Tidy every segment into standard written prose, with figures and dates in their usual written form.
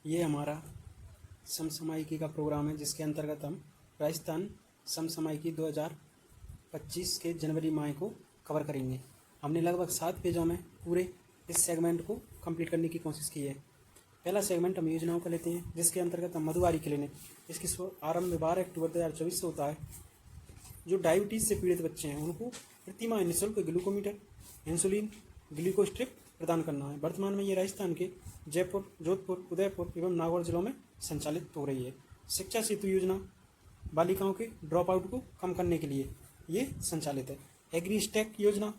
ये हमारा समसामयिकी का प्रोग्राम है जिसके अंतर्गत हम राजस्थान समसामयिकी 2025 के जनवरी माह को कवर करेंगे। हमने लगभग 7 पेजों में पूरे इस सेगमेंट को कंप्लीट करने की कोशिश की है। पहला सेगमेंट हम योजनाओं का लेते हैं जिसके अंतर्गत हम मधुबारी क्लिनिक, इसकी आरंभ 12 अक्टूबर 2024 से होता है। जो डायबिटीज़ से पीड़ित बच्चे हैं उनको प्रति माह निःशुल्क ग्लूकोमीटर, इंसुलिन, ग्लूकोस्ट्रिप प्रदान करना है। वर्तमान में ये राजस्थान के जयपुर, जोधपुर, उदयपुर एवं नागौर जिलों में संचालित हो रही है। शिक्षा सेतु योजना बालिकाओं के ड्रॉप आउट को कम करने के लिए ये संचालित है। एग्री स्टैक योजना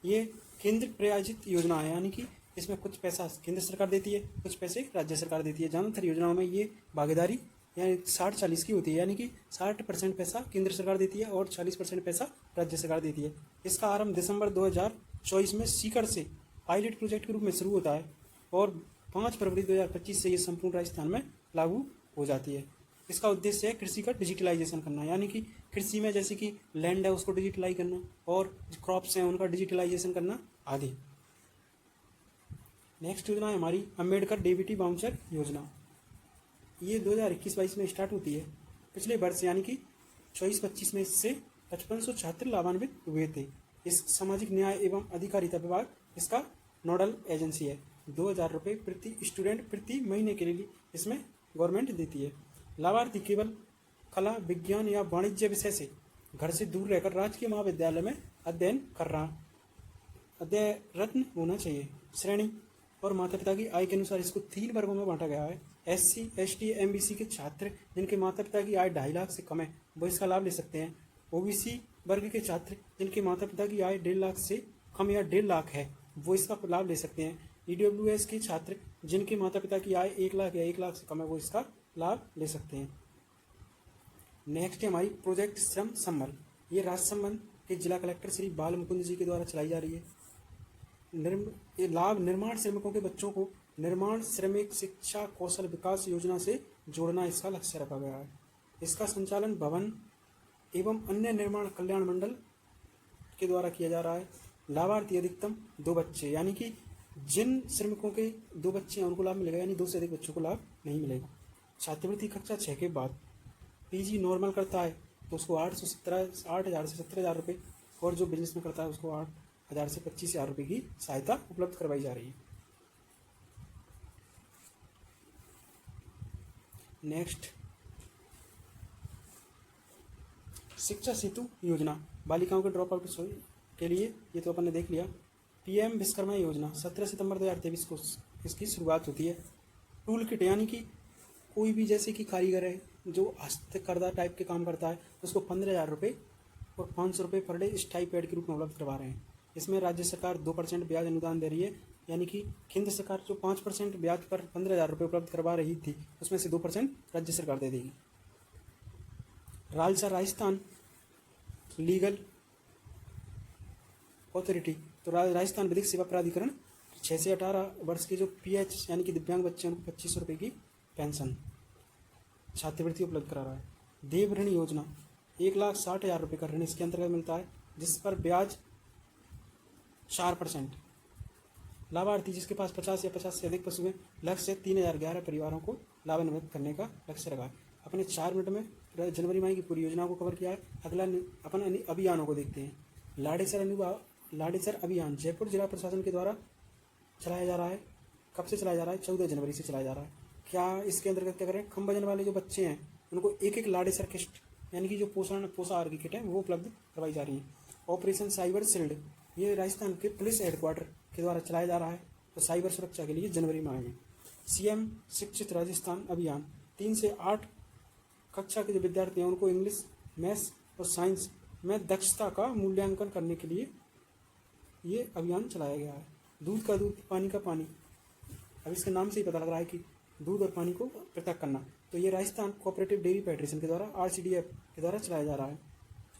ये केंद्र प्रायोजित योजना है, यानी कि इसमें कुछ पैसा केंद्र सरकार देती है, कुछ पैसे राज्य सरकार देती है। ज़्यादातर योजनाओं में ये भागीदारी यानी 60-40 की होती है, यानी कि 60% पैसा केंद्र सरकार देती है और 40% पैसा राज्य सरकार देती है। इसका आरंभ दिसंबर 2024 में सीकर से पायलट प्रोजेक्ट के रूप में शुरू होता है और 5 फरवरी 2025 से ये संपूर्ण राजस्थान में लागू हो जाती है। इसका उद्देश्य है कृषि का डिजिटलाइजेशन करना, यानी कि कृषि में जैसे कि लैंड है उसको डिजिटलाइज करना और क्रॉप्स हैं उनका डिजिटलाइजेशन करना आदि। नेक्स्ट योजना है हमारी अम्बेडकर डीबीटी वाउचर योजना। ये 2021-22 में स्टार्ट होती है। पिछले वर्ष यानी कि 24-25 में इससे 5500 छात्र लाभान्वित हुए थे। इस सामाजिक न्याय एवं अधिकारिता विभाग इसका नोडल एजेंसी है। 2000 रुपये प्रति स्टूडेंट प्रति महीने के लिए इसमें गवर्नमेंट देती है। लाभार्थी केवल कला, विज्ञान या वाणिज्य विषय से घर से दूर रहकर राजकीय महाविद्यालय में अध्ययन कर रहा अध्ययनरत होना चाहिए। श्रेणी और माता पिता की आय के अनुसार इसको 3 वर्गों में बांटा गया है। SC, ST, MBC के छात्र जिनके माता पिता की आय 2.5 लाख से कम है वो इसका लाभ ले सकते हैं। OBC वर्ग के छात्र जिनके माता पिता की आय 1.5 लाख से कम या 1.5 लाख है वो इसका लाभ ले सकते हैं। EWS के छात्र जिनके माता पिता की आय 1 लाख या 1 लाख से कम है वो इसका लाभ ले सकते हैं। नेक्स्ट है हमारी प्रोजेक्ट श्रम संबल। ये राजसमंद के जिला कलेक्टर श्री बाल मुकुंद जी के द्वारा चलाई जा रही है। ये लाभ निर्माण श्रमिकों के बच्चों को निर्माण श्रमिक शिक्षा कौशल विकास योजना से जोड़ना इसका लक्ष्य रखा गया है। इसका संचालन भवन एवं अन्य निर्माण कल्याण मंडल के द्वारा किया जा रहा है। लाभार्थी अधिकतम 2 बच्चे, यानी कि जिन श्रमिकों के 2 बच्चे हैं उनको लाभ मिलेगा, यानी 2 से अधिक बच्चों को लाभ नहीं मिलेगा। छात्रवृत्ति कक्षा 6 के बाद PG नॉर्मल करता है तो उसको 8,000 से 17,000 रुपये और जो बिजनेस में करता है उसको 8,000 से 25,000 रुपये की सहायता उपलब्ध करवाई जा रही है। नेक्स्ट शिक्षा सेतु योजना बालिकाओं के ड्रॉप आउट के लिए, ये तो अपन ने देख लिया। PM विश्वकर्मा योजना 17 सितंबर 2023 को इसकी शुरुआत होती है। टूल किट, यानी कि कोई भी जैसे कि कारीगर है जो हस्तकरघा टाइप के काम करता है उसको 15,000 रुपये और 500 रुपये पर डे स्टाइपेंड के रूप में उपलब्ध करवा रहे हैं। इसमें राज्य सरकार 2% ब्याज अनुदान दे रही है, यानी कि केंद्र सरकार जो 5% ब्याज पर 15,000 रुपये उपलब्ध करवा रही थी उसमें से 2% राज्य सरकार दे देगी। रालसा राजस्थान लीगल अथॉरिटी, तो राजस्थान विधिक सेवा प्राधिकरण 6 से 18 वर्ष के जो PH यानी कि दिव्यांग बच्चे हैं उनको 2500 रुपये की पेंशन छात्रवृत्ति उपलब्ध करा रहा है। देव ऋण योजना 1,60,000 रुपये का ऋण इसके अंतर्गत मिलता है जिस पर ब्याज 4%। लाभार्थी जिसके पास 50 या 50 से अधिक पशु हैं, लक्ष्य 3,011 परिवारों को लाभान्वित करने का लक्ष्य रखा है। अपने 4 मिनट में जनवरी माह की पूरी योजना को कवर किया है। अगला अपन अभियानों को देखते हैं। लाड़ेसर अभियान जयपुर जिला प्रशासन के द्वारा चलाया जा रहा है। कब से चलाया जा रहा है? 14 जनवरी से चलाया जा रहा है। क्या इसके अंतर्गत क्या करें? कम वजन वाले जो बच्चे हैं उनको एक लाड़ेसर किट, यानी कि जो पोषाहार की किट है वो उपलब्ध करवाई जा रही है। ऑपरेशन साइबर शील्ड ये राजस्थान के पुलिस हेडक्वार्टर के द्वारा चलाया जा रहा है तो साइबर सुरक्षा के लिए जनवरी माह में। CM शिक्षित राजस्थान अभियान 3 से 8 कक्षा के जो विद्यार्थी हैं उनको इंग्लिश, मैथ्स और साइंस में दक्षता का मूल्यांकन करने के लिए ये अभियान चलाया गया है। दूध का दूध, पानी का पानी, अब इसके नाम से ही पता लग रहा है कि दूध और पानी को पृथक करना, तो ये राजस्थान कोऑपरेटिव डेयरी फेडरेशन के द्वारा RCDF के द्वारा चलाया जा रहा है।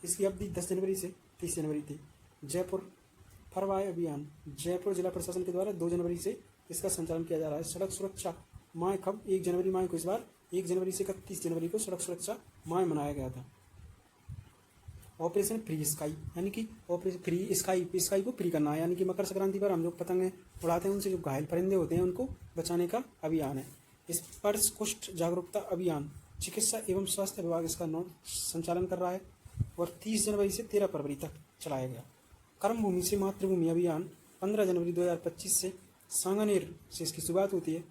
इसकी अवधि 10 जनवरी से 30 जनवरी थी। जयपुर फरवाय अभियान जयपुर जिला प्रशासन के द्वारा 2 जनवरी से इसका संचालन किया जा रहा है। सड़क सुरक्षा माह कब? 1 जनवरी माह को इस बार 1 जनवरी से 31 जनवरी को सड़क सुरक्षा माह मनाया गया था। ऑपरेशन फ्री स्काई, यानी कि ऑपरेशन फ्री स्काई को फ्री करना है, यानी कि मकर संक्रांति पर हम लोग पतंगें उड़ाते हैं उनसे जो घायल परिंदे होते हैं उनको बचाने का अभियान है। स्पर्श कुष्ठ जागरूकता अभियान चिकित्सा एवं स्वास्थ्य विभाग इसका संचालन कर रहा है और 30 जनवरी से 13 फरवरी तक चलाया गया। कर्मभूमि से मातृभूमि अभियान 15 जनवरी 2025 से सांगानेर से इसकी शुरुआत होती है।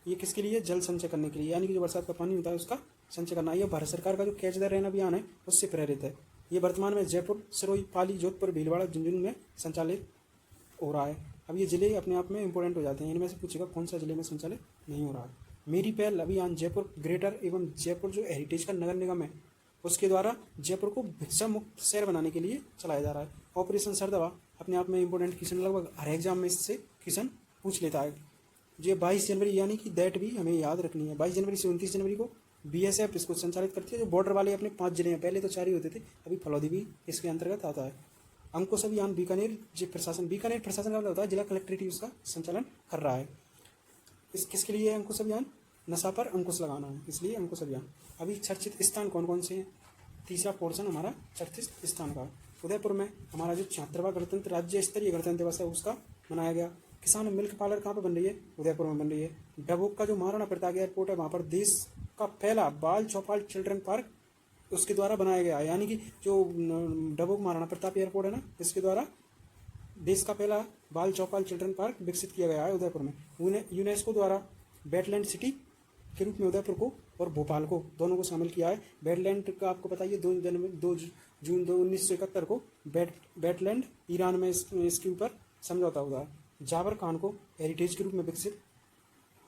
ये किसके लिए? जल संचय करने के लिए, यानी कि जो बरसात का पानी होता है उसका संचय करना। यह भारत सरकार का जो कैच द रेन अभियान है उससे प्रेरित है। ये वर्तमान में जयपुर, सिरोही, पाली, जोधपुर, भीलवाड़ा, झुंझुनू में संचालित हो रहा है। अब ये जिले अपने आप में इंपॉर्टेंट हो जाते हैं। इनमें से पूछेगा कौन सा जिले में संचालित नहीं हो रहा है। मेरी पहल अभियान जयपुर ग्रेटर एवं जयपुर जो हेरिटेज का नगर निगम है उसके द्वारा जयपुर को भिक्षा मुक्त शहर बनाने के लिए चलाया जा रहा है। ऑपरेशन सरदवा अपने आप में इंपॉर्टेंट क्वेश्चन, लगभग हर एग्जाम में इससे क्वेश्चन पूछ लेता है। जो 22 जनवरी यानी कि डेट भी हमें याद रखनी है। 22 जनवरी से 29 जनवरी को बीएसएफ इसको संचालित करती है। जो बॉर्डर वाले अपने 5 जिले हैं, पहले तो 4 ही होते थे, अभी फलौदी भी इसके अंतर्गत आता है। अंकुश अभियान बीकानेर प्रशासन का होता है जिला कलेक्ट्रेट उसका संचालन कर रहा है। इस किसके लिए है अंकुश अभियान? नशा पर अंकुश लगाना है, इसलिए अंकुश अभियान। अभी चर्चित स्थान कौन कौन से हैं? तीसरा पोर्शन हमारा चर्चित स्थान का। उदयपुर में हमारा जो 76वां गणतंत्र राज्य स्तरीय गणतंत्र दिवस है उसका मनाया गया। किसान मिल्क पार्लर कहाँ पर बन रही है? उदयपुर में बन रही है। डबोक का जो महाराणा प्रताप एयरपोर्ट है वहाँ पर देश का पहला बाल चौपाल चिल्ड्रन पार्क उसके द्वारा बनाया गया है। यानी कि जो डबोक महाराणा प्रताप एयरपोर्ट है ना, इसके द्वारा देश का पहला बाल चौपाल चिल्ड्रन पार्क विकसित किया गया है उदयपुर में। यूनेस्को द्वारा वेटलैंड सिटी के रूप में उदयपुर को और भोपाल को दोनों को शामिल किया है। वेटलैंड का आपको पता है 2 जून 1971 को वेटलैंड ईरान में इसके ऊपर समझौता हुआ है। जाबर खान को हेरिटेज के रूप में विकसित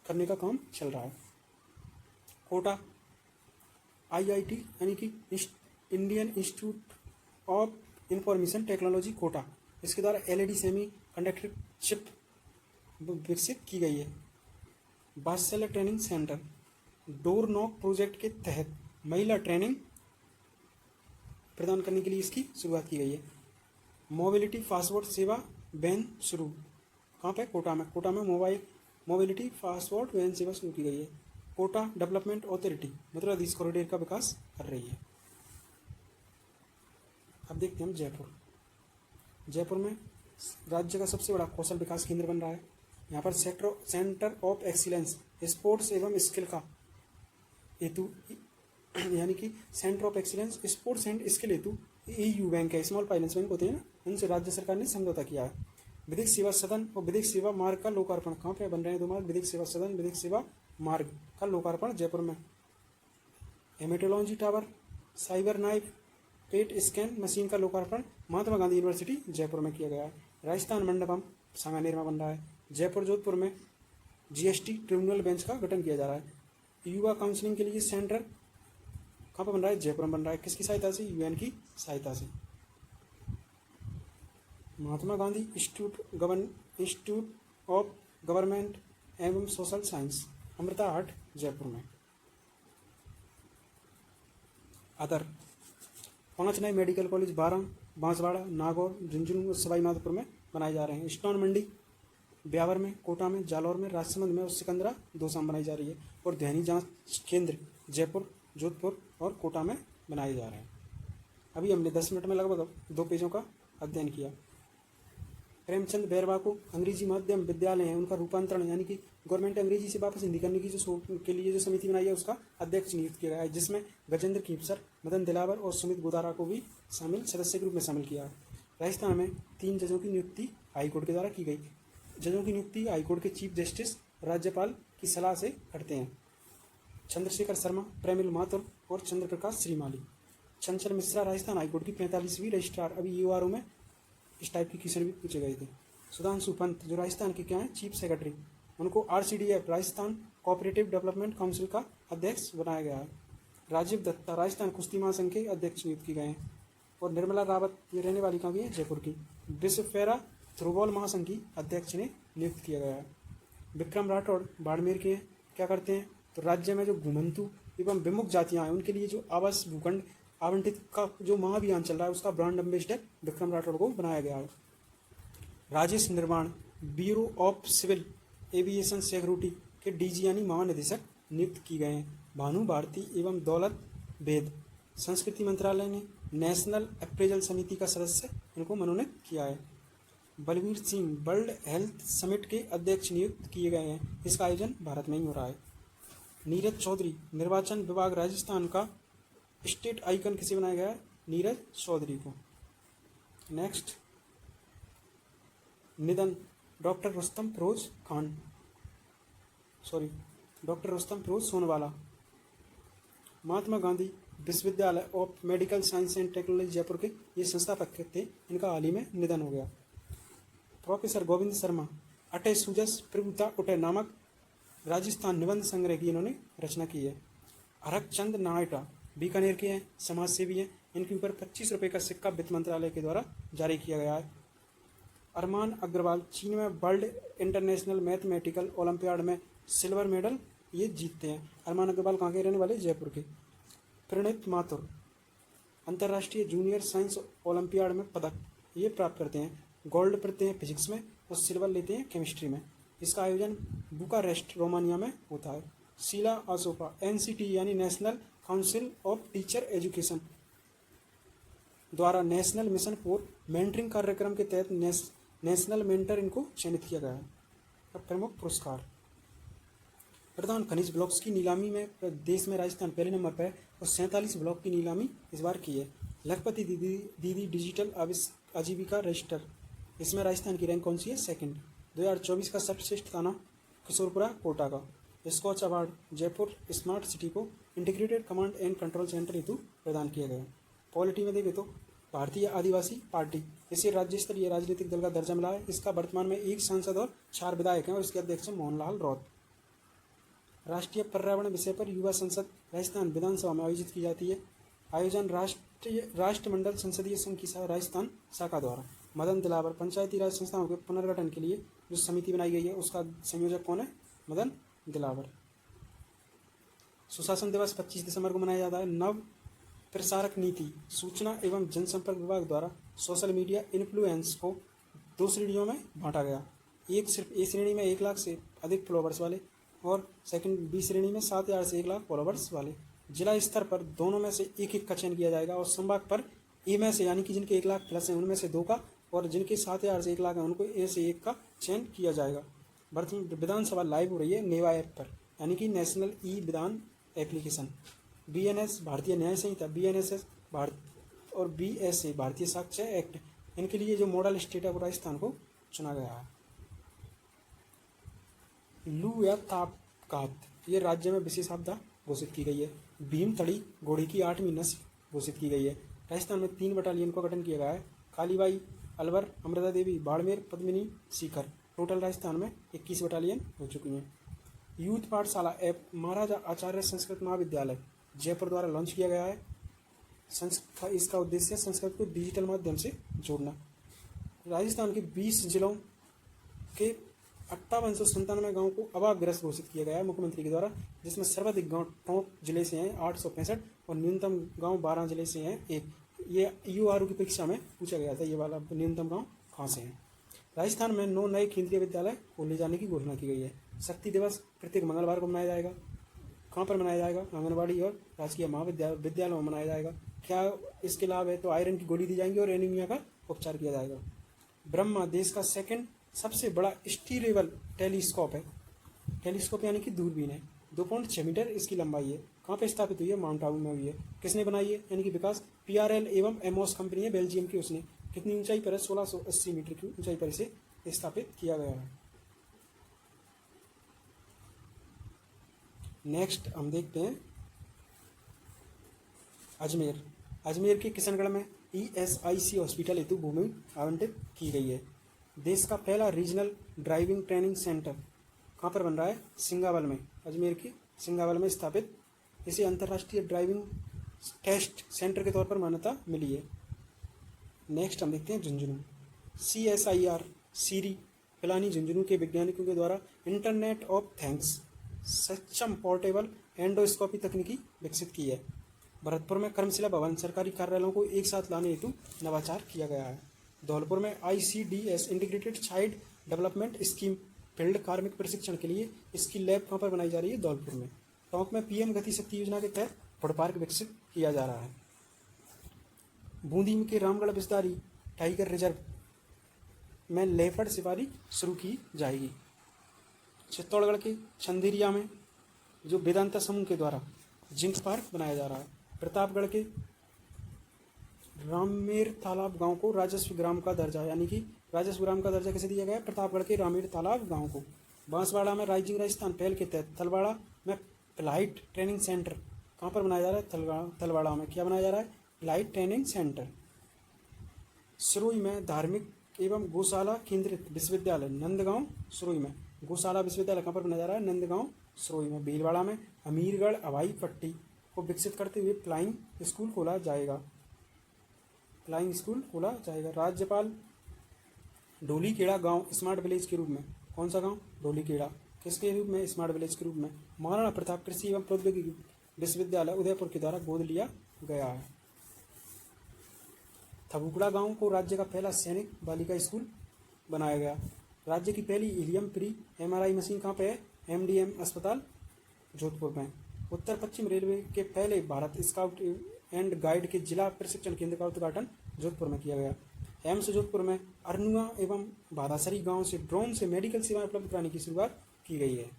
करने का काम चल रहा है। कोटा IIT यानी कि Indian institute of information technology Kota, इसके द्वारा LED सेमी कंडक्टर चिप विकसित की गई है। बादशाह training centre door knock project के तहत महिला ट्रेनिंग प्रदान करने के लिए इसकी शुरुआत की गई है। मोबिलिटी पासपोर्ट सेवा वैन शुरू, कहाँ पे? कोटा में। कोटा में मोबिलिटी पासपोर्ट वैन सेवा शुरू की गई है। Kota development authority Mathuradhish corridor का विकास कर रही है। अब देखते हैं हम जयपुर। जयपुर में राज्य का सबसे बड़ा कौशल विकास केंद्र बन रहा है। यहाँ पर सेंटर ऑफ एक्सीलेंस स्पोर्ट्स एवं स्किल का हेतु यानी कि centre of excellence sports and skill हेतु EU बैंक है, स्मॉल फाइनेंस बैंक होते हैं ना, उनसे राज्य सरकार ने समझौता किया है। विधिक सेवा सदन और विधिक सेवा मार्ग का लोकार्पण कहाँ पे बन रहे हैं? 2 मार्ग, विधिक सेवा सदन, विधिक सेवा मार्ग का लोकार्पण जयपुर में। Haematology tower, cyber knife PET scan machine का लोकार्पण महात्मा गांधी यूनिवर्सिटी जयपुर में किया गया है। राजस्थान मंडपम सांगानेर में बन रहा है। जयपुर जोधपुर में GST ट्रिब्यूनल बेंच का गठन किया जा रहा है। युवा काउंसलिंग के लिए सेंटर कहाँ पर बन रहा है? जयपुर में बन रहा है। किसकी सहायता से? UN की सहायता से। Mahatma Gandhi institute of government एवं सोशल साइंस अमृता हाट जयपुर में। अदर 5 नए मेडिकल कॉलेज 12 बांसवाड़ा, नागौर, झुंझुनू और सवाई माधोपुर में बनाए जा रहे हैं। स्टोन मंडी ब्यावर में, कोटा में, जालौर में, राजसमंद में और सिकंदरा दौसा में बनाई जा रही है। और ध्वनि जांच केंद्र जयपुर, जोधपुर और कोटा में बनाए जा रहे हैं। अभी हमने 10 मिनट में लगभग 2 पेजों का अध्ययन किया। प्रेमचंद बैरवा को अंग्रेजी माध्यम विद्यालय है उनका रूपांतरण यानी कि गवर्नमेंट अंग्रेजी से वापस हिंदी करने की के लिए जो समिति बनाई है उसका अध्यक्ष नियुक्त किया गया है, जिसमें गजेंद्र कीपसर, मदन दिलावर और सुमित गोदारा को भी सदस्य के रूप में शामिल किया है। राजस्थान में 3 जजों की नियुक्ति हाईकोर्ट के द्वारा की गई। जजों की नियुक्ति हाईकोर्ट के चीफ जस्टिस राज्यपाल की सलाह से करते हैं। चंद्रशेखर शर्मा, प्रेमिल माथुर और चंद्र प्रकाश श्रीमाली। चंचल मिश्रा राजस्थान हाईकोर्ट की 45वीं रजिस्ट्रार। अभी URO में इस टाइप की क्वेश्चन भी पूछे गए थे। सुधांशु पंत जो राजस्थान के क्या हैं? चीफ सेक्रेटरी, उनको RCDF Rajasthan cooperative development council का अध्यक्ष बनाया गया है। राजीव दत्ता राजस्थान कुश्ती महासंघ के अध्यक्ष नियुक्त किए गए हैं। और निर्मला रावत ये रहने वाली कहाँ की है? जयपुर की। विश्व पैरा थ्रोबॉल महासंघ की अध्यक्ष ने नियुक्त किया गया है। विक्रम राठौड़ बाड़मेर के क्या करते हैं? तो राज्य में जो घुमंतु एवं विमुख जातियां हैं उनके लिए जो आवास भूखंड आवंटित का जो महाअभियान चल रहा है उसका ब्रांड एम्बेसडर विक्रम राठौड़ को बनाया गया है। Rajesh Nirman bureau of civil aviation security के DG यानी महानिदेशक नियुक्त किए गए हैं। भानु भारती एवं दौलत बेद संस्कृति मंत्रालय ने नेशनल अप्रेजल समिति का सदस्य इनको मनोनीत किया है। Balveer Singh world health summit के अध्यक्ष नियुक्त किए गए हैं। इसका आयोजन भारत में ही हो रहा है। नीरज चौधरी, निर्वाचन विभाग राजस्थान का स्टेट आइकन किसे बनाया गया है? नीरज चौधरी को। नेक्स्ट, निधन डॉक्टर रुस्तम फिरोज खान, डॉक्टर रुस्तम फिरोज सोनवाला। महात्मा गांधी विश्वविद्यालय of medical science and technology Jaipur के ये संस्थापक थे, इनका हाल ही में निधन हो गया। प्रोफेसर गोविंद शर्मा, अटे सुजस प्रभुता उठे नामक राजस्थान निबंध संग्रह की इन्होंने रचना की है। हरकचंद नायटा बीकानेर के हैं, समाज सेवी हैं, इनके ऊपर 25 रुपये का सिक्का वित्त मंत्रालय के द्वारा जारी किया गया है। अरमान अग्रवाल चीन में वर्ल्ड इंटरनेशनल मैथमेटिकल ओलंपियाड में सिल्वर मेडल ये जीतते हैं। अरमान अग्रवाल कहाँ के रहने वाले? जयपुर के। प्रणीत माथुर अंतर्राष्ट्रीय जूनियर साइंस ओलंपियाड में पदक ये प्राप्त करते हैं। गोल्ड पाते हैं फिजिक्स में और सिल्वर लेते हैं केमिस्ट्री में। इसका आयोजन बुकारेस्ट रोमानिया में होता है। शीला अशोका NCT यानी national council of teacher education द्वारा नेशनल मिशन फॉर मेंटरिंग कार्यक्रम के तहत नेशनल मेंटर इनको चयनित किया गया है। प्रमुख पुरस्कार, प्रधान खनिज ब्लॉक्स की नीलामी में देश में राजस्थान पहले नंबर पर है और 47 ब्लॉक की नीलामी इस बार की है। लखपति दीदी डिजिटल आजीविका रजिस्टर, इसमें राजस्थान की रैंक कौन सी है? सेकंड। 2024 का सर्वश्रेष्ठ थाना किशोरपुरा कोटा का। Scotch award Jaipur smart city को integrated command and control center हेतु प्रदान किया गया। पॉलिटी में देखें तो भारतीय आदिवासी पार्टी इसे राज्य स्तरीय राजनीतिक दल का दर्जा मिला है। इसका वर्तमान में 1 सांसद और 4 विधायक हैं और इसके अध्यक्ष मोहनलाल रौत। राष्ट्रीय पर्यावरण विषय पर युवा संसद राजस्थान विधानसभा में आयोजित की जाती है। आयोजन राष्ट्रमंडल संसदीय संघ की राजस्थान शाखा द्वारा। मदन दिलावर पंचायती राज संस्थाओं के पुनर्गठन के लिए जो समिति बनाई गई है उसका संयोजक कौन है? मदन दिलावर। सुशासन दिवस 25 दिसंबर को मनाया जाता है। नव प्रसारक नीति सूचना एवं जनसंपर्क विभाग द्वारा सोशल मीडिया इन्फ्लुएंस को 2 श्रेणियों में बांटा गया। एक सिर्फ ए श्रेणी में 1 लाख से अधिक फॉलोवर्स वाले और सेकंड बी श्रेणी में 7,000 से 1 लाख फॉलोवर्स वाले। जिला स्तर पर दोनों में से एक का चयन किया जाएगा और संभाग पर ए में से यानी कि जिनके 1 लाख प्लस है उनमें से 2 का और जिनके 7,000 से 1 लाख है उनको ए से 1 का चयन किया जाएगा। विधानसभा लाइव हो रही है नेवा ऐप पर यानी कि नेशनल ई विधान एप्लीकेशन। BNS भारतीय न्याय संहिता, BNSS भारत और BSA भारतीय साक्ष्य एक्ट, इनके लिए जो मॉडल स्टेट है वो राजस्थान को चुना गया है। लू या तापघात ये राज्य में विशेष आपदा घोषित की गई है। भीमतड़ी घोड़े की 8वीं नस्ल घोषित की गई है। राजस्थान में 3 बटालियन का गठन किया गया है। कालीबाई, अलवर, अमृता देवी, बाड़मेर, पद्मिनी, सीकर। टोटल राजस्थान में 21 बटालियन हो चुकी हैं। यूथ पाठशाला ऐप महाराजा आचार्य संस्कृत महाविद्यालय जयपुर द्वारा लॉन्च किया गया है। इसका उद्देश्य संस्कृत को डिजिटल माध्यम से जोड़ना। राजस्थान के 20 जिलों के 5897 गाँव को अभावग्रस्त घोषित किया गया है मुख्यमंत्री के द्वारा, जिसमें सर्वाधिक गाँव टोंक जिले से हैं 865 और न्यूनतम गाँव 12 जिले से हैं 1। ये URU की परीक्षा में पूछा गया था ये वाला न्यूनतम गाँव कहाँ से हैं। राजस्थान में 9 नए केंद्रीय विद्यालय खोले जाने की घोषणा की गई है। शक्ति दिवस प्रत्येक मंगलवार को मनाया जाएगा। कहाँ पर मनाया जाएगा? आंगनबाड़ी और राजकीय महाविद्यालयों में मनाया जाएगा। क्या इसके लाभ है? तो आयरन की गोली दी जाएंगी और एनीमिया का उपचार किया जाएगा। ब्रह्मा देश का सेकंड सबसे बड़ा स्टीरेबल टेलीस्कोप है। टेलीस्कोप यानी कि दूरबीन है। 2.6 मीटर इसकी लंबाई है। कहाँ पे स्थापित हुई है? माउंट आबू में हुई है। किसने बनाई है? यानी कि विकास PRL एवं एमोस कंपनी है बेल्जियम की। उसने कितनी ऊंचाई पर है? 1680 मीटर की ऊंचाई पर इसे स्थापित किया गया है। नेक्स्ट हम देखते हैं अजमेर। अजमेर के किशनगढ़ में ESIC हॉस्पिटल हेतु भूमि आवंटित की गई है। देश का पहला रीजनल ड्राइविंग ट्रेनिंग सेंटर कहाँ पर बन रहा है? सिंगावल में। अजमेर के सिंगावल में स्थापित इसे अंतर्राष्ट्रीय ड्राइविंग टेस्ट सेंटर के तौर पर मान्यता मिली है। नेक्स्ट हम देखते हैं झुंझुनू। CSIR सीरी पिलानी झुंझुनू के वैज्ञानिकों के द्वारा इंटरनेट ऑफ थिंग्स सक्षम पोर्टेबल एंडोस्कोपी तकनीकी विकसित की है। भरतपुर में कर्मशिला भवन सरकारी कार्यालयों को एक साथ लाने हेतु नवाचार किया गया है। धौलपुर में ICDS integrated child development scheme field कार्मिक प्रशिक्षण के लिए इसकी लैब कहाँ पर बनाई जा रही है? धौलपुर में। टोंक में PM गति शक्ति योजना के तहत फूड पार्क विकसित किया जा रहा है। बूंदी के रामगढ़ विस्तारी टाइगर रिजर्व में लेपर्ड सफारी शुरू की जाएगी। चित्तौड़गढ़ के चंदेरिया में जो वेदांता समूह के द्वारा जिंक पार्क बनाया जा रहा है। प्रतापगढ़ के रामेर तालाब गांव को राजस्व ग्राम का दर्जा, यानी कि राजस्व ग्राम का दर्जा कैसे दिया गया है? प्रतापगढ़ के रामेर तालाब गांव को। बांसवाड़ा में राइजिंग राजस्थान पहल के तहत तलवाड़ा में फ्लाइट ट्रेनिंग सेंटर कहाँ पर बनाया जा रहा है? तलवाड़ा में क्या बनाया जा रहा है? Flight training centre. सिरोही में धार्मिक एवं गौशाला केंद्रित विश्वविद्यालय नंदगांव सिरोही में गौशाला विश्वविद्यालय कहाँ पर बनाया जा रहा है? नंदगांव सिरोही में। भीलवाड़ा में अमीरगढ़ हवाई पट्टी को विकसित करते हुए फ्लाइंग स्कूल खोला जाएगा। फ्लाइंग स्कूल खोला जाएगा। राज्यपाल ढोलीखेड़ा गांव स्मार्ट विलेज के रूप में, कौन सा गांव? ढोलीखेड़ा, किसके रूप में? स्मार्ट विलेज के रूप में महाराणा प्रताप कृषि एवं प्रौद्योगिकी विश्वविद्यालय उदयपुर के द्वारा गोद लिया गया है। थबुकड़ा गांव को राज्य का पहला सैनिक बालिका स्कूल बनाया गया। राज्य की पहली हीलियम फ्री MRI मशीन कहाँ पे है? MDM अस्पताल जोधपुर में। उत्तर पश्चिम रेलवे के पहले भारत स्काउट एंड गाइड के जिला प्रशिक्षण केंद्र का उद्घाटन जोधपुर में किया गया। एम्स जोधपुर में अरनुआ एवं बाधासरी गांव से ड्रोन से मेडिकल सेवाएं उपलब्ध कराने की शुरुआत की गई है।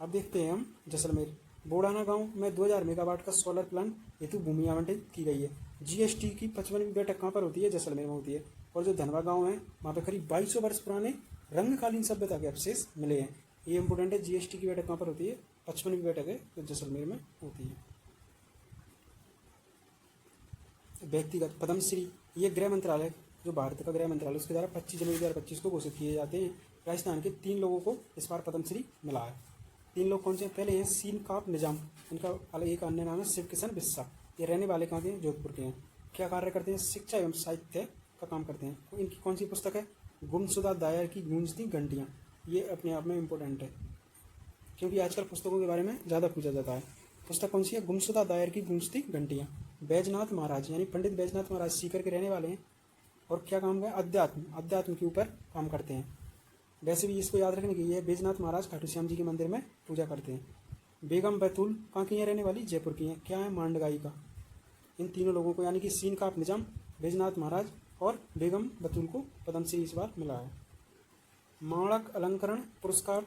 अब देखते हैं हम जैसलमेर। बोड़ाना गांव में 2000 मेगावाट का सोलर प्लांट हेतु भूमि आवंटित की गई है। GST की 55वीं बैठक कहाँ पर होती है? जैसलमेर में होती है। और जो धनवा गांव है वहाँ पे करीब 2200 वर्ष पुराने रंगकालीन सभ्यता के अवशेष मिले हैं। ये इंपोर्टेंट है। GST की बैठक कहाँ पर होती है? 55वीं बैठक है तो जैसलमेर में होती है। व्यक्तिगत पद्मश्री ये गृह मंत्रालय, जो भारत का गृह मंत्रालय, उसके द्वारा 25 जनवरी 2025 को घोषित किए जाते हैं। राजस्थान के 3 लोगों को इस बार पद्मश्री मिला है। 3 लोग कौन से? पहले हैं सीन काप निजाम, इनका अलग एक अन्य नाम है शिव किशन बिस्सा। ये रहने वाले कहाँ के हैं? जोधपुर के हैं। क्या कार्य करते हैं? शिक्षा एवं साहित्य का काम करते हैं। इनकी कौन सी पुस्तक है? गुमशुदा दायर की गूंजती घंटियाँ। ये अपने आप में इम्पोर्टेंट है क्योंकि आजकल पुस्तकों के बारे में ज़्यादा पूछा जाता है। पुस्तक कौन सी है? गुमशुदा दायर की गूंजती घंटियाँ। बैजनाथ महाराज यानी पंडित बैजनाथ महाराज सीकर के रहने वाले हैं और क्या काम है? अध्यात्म के ऊपर काम करते हैं। वैसे भी इसको याद रखने की है, बैजनाथ महाराज खाटू श्याम जी के मंदिर में पूजा करते हैं। बेगम बैतूल कहाँ की हैं रहने वाली? जयपुर की हैं। क्या है? मांडगाई का। इन तीनों लोगों को यानी कि सीन काप निजाम, बैजनाथ महाराज और बेगम बैतूल को पद्मश्री इस बार मिला है। माणक अलंकरण पुरस्कार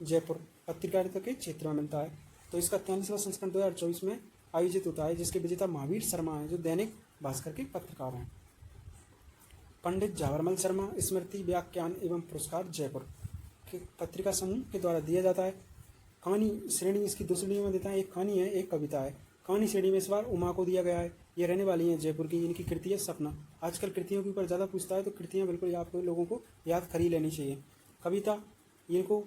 जयपुर पत्रकारिता के क्षेत्र में मिलता है। तो इसका 43वां संस्करण 2024 में आयोजित होता है, जिसके विजेता महावीर शर्मा हैं, जो दैनिक भास्कर के पत्रकार हैं। पंडित झावरमल शर्मा स्मृति व्याख्यान एवं पुरस्कार जयपुर के पत्रिका समूह के द्वारा दिया जाता है। कहानी श्रेणी इसकी 2 श्रेणियों में देता है, एक कहानी है, एक कविता है। कहानी श्रेणी में इस बार उमा को दिया गया है। ये रहने वाली हैं जयपुर की। इनकी कृति है सपना। आजकल कृतियों के ऊपर ज़्यादा पूछता है तो कृतियाँ बिल्कुल आप लोगों को याद कर ही लेनी चाहिए। कविता, इनको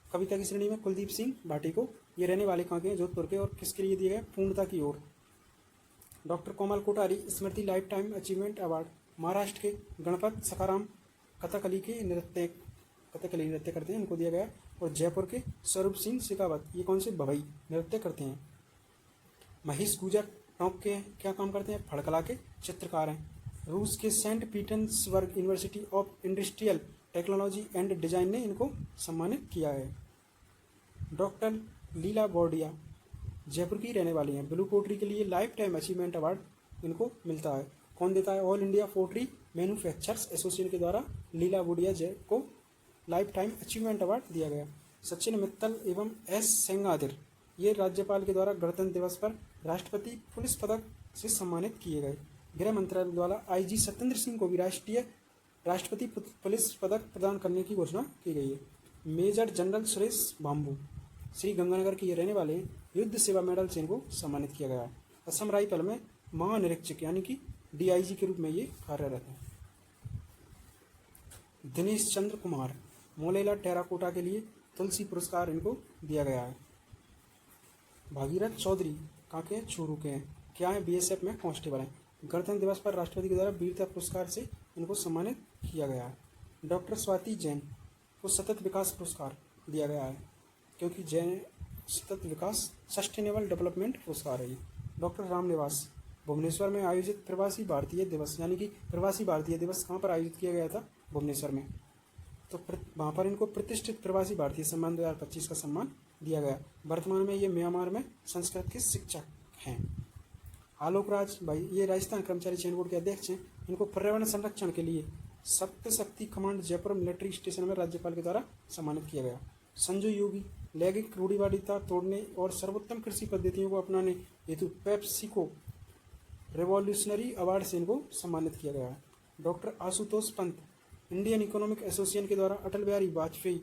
कविता की श्रेणी में कुलदीप सिंह भाटी को। ये रहने वाले कहाँ के हैं? जोधपुर के। और किसके लिए दिए गए? पूर्णता की ओर। Doctor Komal Kothari Smriti lifetime achievement award Maharashtra के गणपत सखाराम कथकली नृत्य करते हैं, इनको दिया गया। और जयपुर के स्वरूप सिंह शेखावत, ये कौन से? भवई नृत्य करते हैं। महेश गुजर टोंक के क्या काम करते हैं? फड़कला के चित्रकार हैं। रूस के saint Petersburg university of industrial technology and design ने इनको सम्मानित किया है। डॉक्टर लीला गौड़िया जयपुर की रहने वाली हैं। ब्लू पोट्री के लिए लाइफ टाइम अचीवमेंट अवार्ड इनको मिलता है। कौन देता है? All India pottery manufacturers association के द्वारा लीला गौड़िया को लाइफ टाइम अचीवमेंट अवार्ड दिया गया। सचिन मित्तल एवं S सेंगादिर ये राज्यपाल के द्वारा गणतंत्र दिवस पर राष्ट्रपति पुलिस पदक से सम्मानित किए गए। गृह मंत्रालय द्वारा IG सत्येंद्र सिंह को भी राष्ट्रपति पुलिस पदक प्रदान करने की घोषणा की गई है। मेजर जनरल सुरेश बाम्बू श्री गंगानगर के ये रहने वाले युद्ध सेवा मेडल से इनको सम्मानित किया गया है। असम राइफल में महानिरीक्षक यानी कि DIG के रूप में ये कार्यरत है। दिनेश चंद्र कुमार मोलेला टेराकोटा के लिए तुलसी पुरस्कार इनको दिया गया है। भागीरथ चौधरी कहाँ के? चूरू के हैं। क्या है? BSF में कांस्टेबल हैं। गणतंत्र दिवस पर राष्ट्रपति के द्वारा वीरता पुरस्कार से इनको सम्मानित किया गया है। डॉक्टर स्वाति जैन को सतत विकास पुरस्कार दिया गया है क्योंकि जैन सतत विकास सस्टेनेबल डेवलपमेंट पुरस्कार है ये। डॉक्टर रामनिवास भुवनेश्वर में आयोजित प्रवासी भारतीय दिवस यानी कि प्रवासी भारतीय दिवस कहाँ पर आयोजित किया गया था? भुवनेश्वर में। तो वहाँ पर इनको प्रतिष्ठित प्रवासी भारतीय सम्मान 2025 का सम्मान दिया गया। वर्तमान में ये म्यांमार में संस्कृत के शिक्षक हैं। आलोक राज भाई ये राजस्थान कर्मचारी चयन बोर्ड के अध्यक्ष हैं। इनको पर्यावरण संरक्षण के लिए सप्त शक्ति कमांड जयपुर मिलिट्री स्टेशन में राज्यपाल के द्वारा सम्मानित किया गया। संजू योगी लैंगिक रूढ़िवादिता तोड़ने और सर्वोत्तम कृषि पद्धतियों को अपनाने हेतु पेप्सिको रेवोल्यूशनरी अवार्ड से इनको सम्मानित किया गया है। Doctor Ashutosh Pant, Indian economic association के द्वारा अटल बिहारी वाजपेयी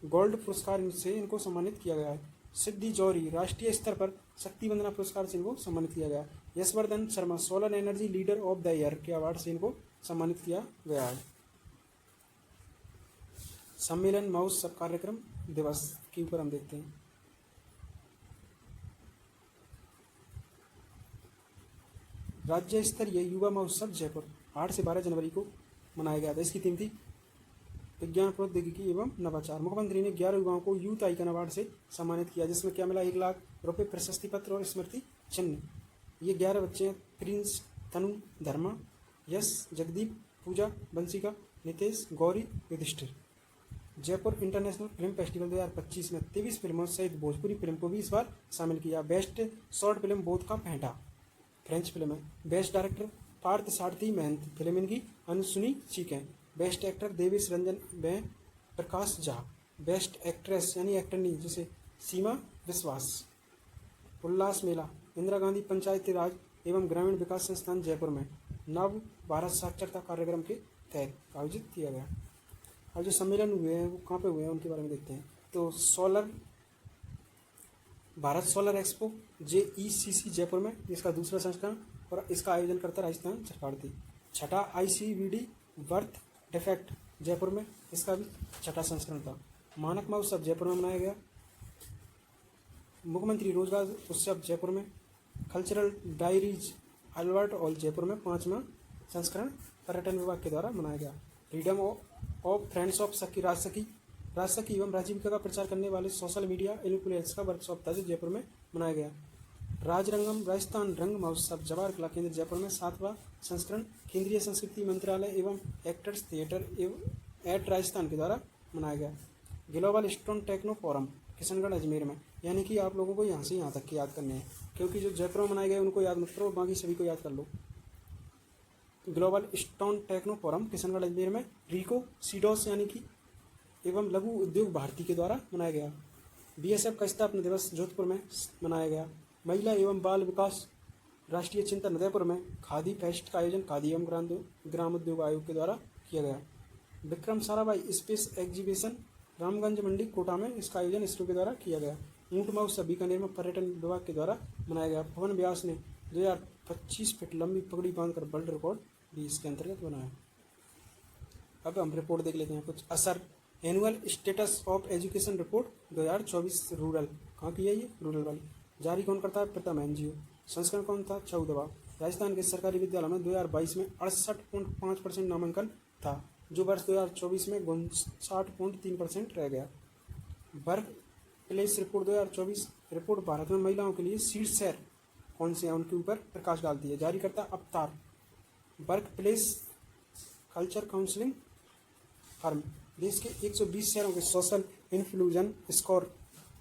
गोल्ड पुरस्कार से इनको सम्मानित किया गया है। सिद्धि जौहरी, राष्ट्रीय स्तर पर शक्ति वंदना पुरस्कार से इनको सम्मानित किया गया है। Yashvardhan Sharma, solar energy leader of the year के अवार्ड से इनको सम्मानित किया गया है। सम्मेलन महोत्सव कार्यक्रम दिवस के ऊपर हम देखते हैं। राज्य स्तरीय युवा महोत्सव जयपुर 8 से 12 जनवरी को मनाया गया था। इसकी थीम थी विज्ञान प्रौद्योगिकी एवं नवाचार। मुख्यमंत्री ने 11 युवाओं को यूथ आइकन अवार्ड से सम्मानित किया, जिसमें क्या मिला, 1 लाख रुपए, प्रशस्ति पत्र और स्मृति चिन्ह। ये 11 बच्चे हैं: Prince, Tanu, Dharma, Yash, Jagdeep, Puja, Bansika, Nitesh, Gauri, Yudhishthir. Jaipur international film festival 2025 में 23 फिल्मों सहित भोजपुरी फिल्म को भी इस बार शामिल किया। बेस्ट शॉर्ट फिल्म बोध का फेंटा फ्रेंच फिल्म है। बेस्ट डायरेक्टर पार्थ सारथी महंत, फिल्म इनकी अनसुनी चीखें। बेस्ट एक्टर देवेश रंजन व प्रकाश झा। बेस्ट एक्ट्रेस यानी एक्टरनी जैसे सीमा विश्वास। उल्लास मेला इंदिरा गांधी पंचायती राज एवं ग्रामीण विकास संस्थान जयपुर में नव भारत साक्षरता कार्यक्रम के तहत आयोजित किया गया। और जो सम्मेलन हुए हैं वो कहाँ पे हुए हैं उनके बारे में देखते हैं। तो Bharat solar expo JECC Jaipur में, इसका दूसरा संस्करण, और इसका आयोजन करता राजस्थान सरकार थी। छठा ICVD बर्थ डिफेक्ट जयपुर में, इसका भी छठा संस्करण था। मानक महोत्सव जयपुर में मनाया गया। मुख्यमंत्री रोजगार उत्सव जयपुर में। Cultural diaries Albert hall Jaipur में 5वां संस्करण पर्यटन विभाग के द्वारा मनाया गया। फ्रीडम ऑफ फ्रेंड्स ऑफ सखी राजसखी एवं राजीविका का प्रचार करने वाले सोशल मीडिया इन्फ्लुएंस का वर्कशॉप था जो जयपुर में मनाया गया। राजरंगम राजस्थान रंग महोत्सव जवाहर कला केंद्र जयपुर में 7वां संस्करण केंद्रीय संस्कृति मंत्रालय एवं एक्टर्स थिएटर एट राजस्थान के द्वारा मनाया गया। Global stone techno forum Kishangarh Ajmer में, यानी कि आप लोगों को यहाँ से यहाँ तक की याद करने हैं, क्योंकि जो जयपुर में मनाए गए उनको याद मत करो, बाकी सभी को याद कर लो। Global stone techno forum Kishangarh Ajmer में रीको सीडोस यानी कि एवं लघु उद्योग भारती के द्वारा मनाया गया। BSF का स्थापना दिवस जोधपुर में मनाया गया। महिला एवं बाल विकास राष्ट्रीय चिंतन उदयपुर में। खादी फेस्ट का आयोजन खादी एवं ग्राम उद्योग आयोग के द्वारा किया गया। विक्रम साराभाई स्पेस एग्जीबिशन रामगंज मंडी कोटा में, इसका आयोजन इसरो के द्वारा किया गया। ऊंट महोत्सव बीकानेर में पर्यटन विभाग के द्वारा मनाया गया। पवन व्यास ने 2025 फीट लंबी पगड़ी बांधकर वर्ल्ड रिकॉर्ड भी इसके अंतर्गत बनाया। अब हम रिपोर्ट देख लेते हैं कुछ असर। Annual status of education report 2024 rural, कहाँ की है ये, रूरल वाली, जारी कौन करता है, प्रथम NGO। संस्करण कौन था, 14वां। राजस्थान के सरकारी विद्यालयों में 2022 में 68.5% नामांकन था, जो वर्ष 2024 में 59.3% रह गया। Work place report 2024 report Bharat में महिलाओं के लिए सीट शेयर कौन से हैं उनके ऊपर प्रकाश डालती है, जारी करता अवतार। Work place culture counselling firm देश के 120 शहरों के सोशल इन्फ्लूजन स्कोर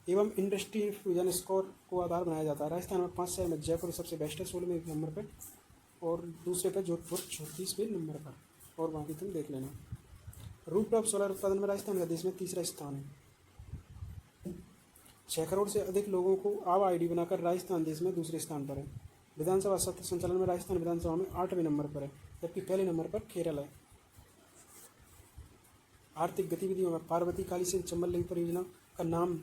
एवं इंडस्ट्री इन्फ्लूजन स्कोर को आधार बनाया जाता है। राजस्थान में 5 शहर में जयपुर सबसे बेस्ट है 16वें नंबर पर, और दूसरे पे जोधपुर 34वें नंबर पर, और बाकी तुम देख लेना। रूफटॉप सोलर उत्पादन में राजस्थान का देश में 3रा स्थान है। 6 करोड़ से अधिक लोगों को आवा ID बनाकर राजस्थान देश में दूसरे स्थान पर है। विधानसभा सत्र संचालन में राजस्थान विधानसभा में 8वें नंबर पर है, जबकि पहले नंबर पर केरल है। आर्थिक गतिविधियों में पार्वती काली सिंह चंबल लिंक परियोजना का नाम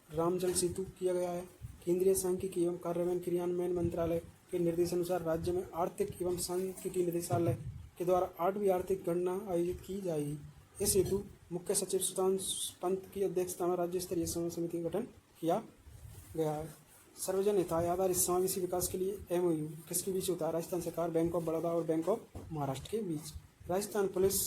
रामजल सेतु किया गया है। केंद्रीय सांख्यिकी एवं कार्यान्वयन क्रियान्वयन मंत्रालय के निर्देशानुसार राज्य में आर्थिक एवं सांख्यिकी निदेशालय के द्वारा 8वीं आर्थिक गणना आयोजित की जाएगी। इस हेतु मुख्य सचिव सुधांशु पंत की अध्यक्षता में राज्य स्तरीय समिति का गठन किया गया है। सर्वजन हिताय आधारित समावेशी विकास के लिए MOU किसके बीच होता है, राजस्थान सरकार, बैंक ऑफ बड़ौदा और बैंक ऑफ महाराष्ट्र के बीच। राजस्थान पुलिस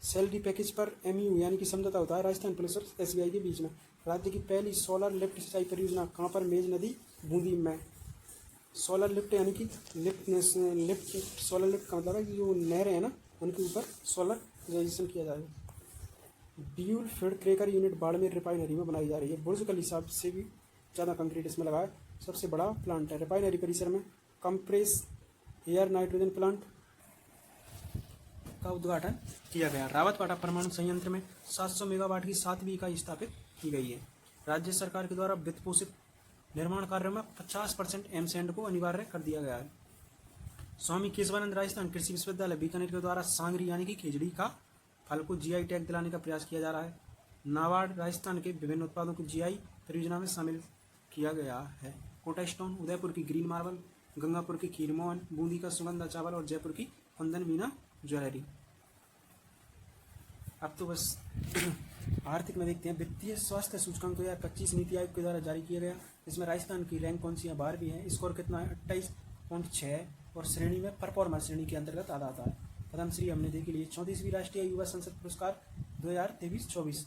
सैलरी पैकेज पर MOU यानी कि समझौता होता है राजस्थान पुलिस और SBI के बीच में। राज्य की पहली सोलर लिफ्ट सिंचाई परियोजना कहाँ पर, मेज नदी बूंदी में। सोलर लिफ्ट यानी कि लिफ्ट सोलर लिफ्ट का मतलब है कि जो नहरें हैं ना उनके ऊपर सोलराइजेशन किया जाएगा। Dual feed cracker unit Barmer refinery में बनाई जा रही है। बुर्ज खलीफा से भी ज़्यादा कंक्रीट इसमें लगा है, सबसे बड़ा प्लांट है। रिफाइनरी परिसर में कंप्रेस एयर नाइट्रोजन प्लांट का उद्घाटन किया गया। रावतपाटा परमाणु संयंत्र में 700 मेगावाट की 7वीं इकाई स्थापित की गई है। राज्य सरकार के द्वारा वित्त पोषित निर्माण कार्यों में 50% एमसेंड को अनिवार्य कर दिया गया है। स्वामी केशवानंद राजस्थान कृषि विश्वविद्यालय बीकानेर के द्वारा सांगरी यानी कि खिचड़ी का फल को जीआई टैग दिलाने का प्रयास किया जा रहा है। नाबार्ड राजस्थान के विभिन्न उत्पादों को जीआई परियोजना में शामिल किया गया है। कोटा स्टोन, उदयपुर की ग्रीन मार्बल, गंगापुर की खीरमोहन, बूंदी का सुगंधा चावल और जयपुर की कुंदन मीना ज्वेलरी। अब तो बस आर्थिक में देखते हैं। वित्तीय स्वास्थ्य सूचकांक 2025 नीति आयोग के द्वारा जारी किया गया। इसमें राजस्थान की रैंक कौन सी है? 12वीं है। स्कोर कितना है? 28.6 और श्रेणी में परफॉर्मर श्रेणी के अंतर्गत आता है। पद्मश्री हमने देखी लिए। 34वीं राष्ट्रीय युवा संसद पुरस्कार 2023-24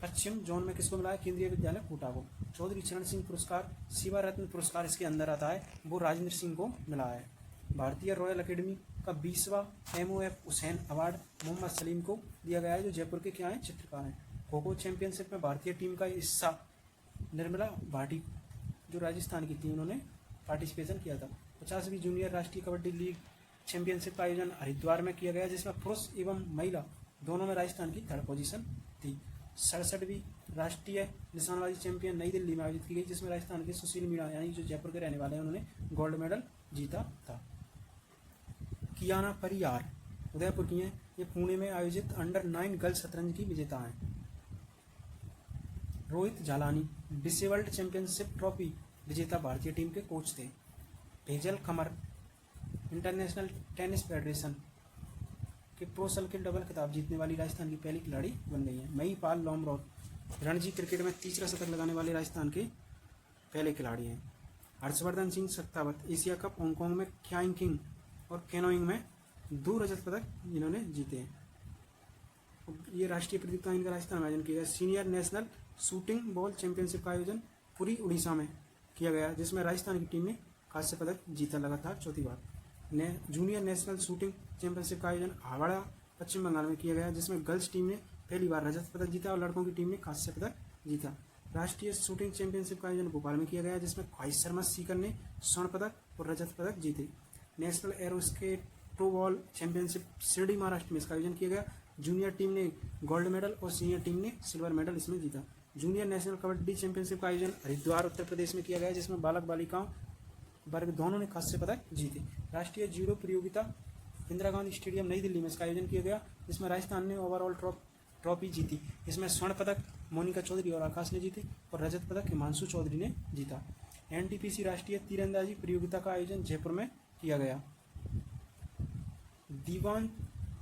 पश्चिम जोन में किसको मिला है? केंद्रीय विद्यालय कोटा को। चौधरी चरण सिंह पुरस्कार, सेवा रत्न पुरस्कार इसके अंदर आता है, वो राजेंद्र सिंह को मिला है। भारतीय रॉयल अकेडमी का 20वां MOF हुसैन अवार्ड मोहम्मद सलीम को दिया गया है, जो जयपुर के क्या हैं? चित्रकार हैं। खो खो चैंपियनशिप में भारतीय टीम का हिस्सा निर्मला भाटी, जो राजस्थान की थी, उन्होंने पार्टिसिपेशन किया था। 50वीं जूनियर राष्ट्रीय कबड्डी लीग चैंपियनशिप का आयोजन हरिद्वार में किया गया, जिसमें पुरुष एवं महिला दोनों में राजस्थान की 3rd पोजीशन थी। 67वीं राष्ट्रीय निशानबाजी चैंपियन नई दिल्ली में आयोजित की गई, जिसमें राजस्थान के सुशील मीणा यानी जो जयपुर के रहने वाले हैं, उन्होंने गोल्ड मेडल जीता था। कियाना परियार उदयपुर की हैं, ये पुणे में आयोजित अंडर-9 गर्ल्स शतरंज की विजेता हैं। Rohit Jhalani disabled championship trophy विजेता भारतीय टीम के कोच थे। हेजल कमर इंटरनेशनल टेनिस फेडरेशन के प्रो सर्किट डबल खिताब जीतने वाली राजस्थान की पहली खिलाड़ी बन गई है। महिपाल लोमरोड रणजी क्रिकेट में तीसरा शतक लगाने वाले राजस्थान के पहले खिलाड़ी हैं। Harshvardhan Singh Sattawat Asia cup Hong में क्याइंग और कैनोइंग में 2 रजत पदक इन्होंने जीते हैं। ये राष्ट्रीय प्रतियोगिता इनका राजस्थान में आयोजन किया गया। Senior national shooting ball championship का आयोजन पुरी उड़ीसा में किया गया, जिसमें राजस्थान की टीम ने कांस्य पदक जीता लगातार 4थी बार। जूनियर नेशनल शूटिंग चैंपियनशिप का आयोजन हावड़ा पश्चिम बंगाल में किया गया, जिसमें गर्ल्स टीम ने पहली बार रजत पदक जीता और लड़कों की टीम ने कांस्य पदक जीता। राष्ट्रीय शूटिंग चैंपियनशिप का आयोजन भोपाल में किया गया, जिसमें ख्वाहिश शर्मा सीकर ने स्वर्ण पदक और रजत पदक जीते। National aeroskato ball championship Shirdi Maharashtra में इसका आयोजन किया गया। जूनियर टीम ने गोल्ड मेडल और सीनियर टीम ने सिल्वर मेडल इसमें जीता। जूनियर नेशनल कबड्डी चैंपियनशिप का आयोजन हरिद्वार उत्तर प्रदेश में किया गया, जिसमें बालक बालिकाओं वर्ग दोनों ने कांस्य पदक जीते। राष्ट्रीय जूडो प्रतियोगिता इंदिरा गांधी स्टेडियम नई दिल्ली में इसका आयोजन किया गया, जिसमें राजस्थान ने ओवरऑल ट्रॉफी जीती। इसमें स्वर्ण पदक मोनिका चौधरी और आकाश ने जीते और रजत पदक हिमांशु चौधरी ने जीता। NTPC राष्ट्रीय तीरंदाजी प्रतियोगिता का आयोजन जयपुर में किया गया। दीवान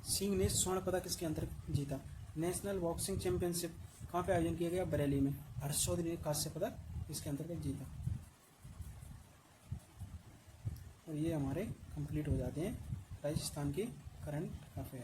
सिंह ने स्वर्ण पदक इसके अंतर्गत जीता। नेशनल बॉक्सिंग चैंपियनशिप कहाँ पे आयोजन किया गया? बरेली में। हर्ष चौधरी ने कांस्य पदक इसके अंतर्गत जीता। और ये हमारे कंप्लीट हो जाते हैं राजस्थान के करंट अफेयर।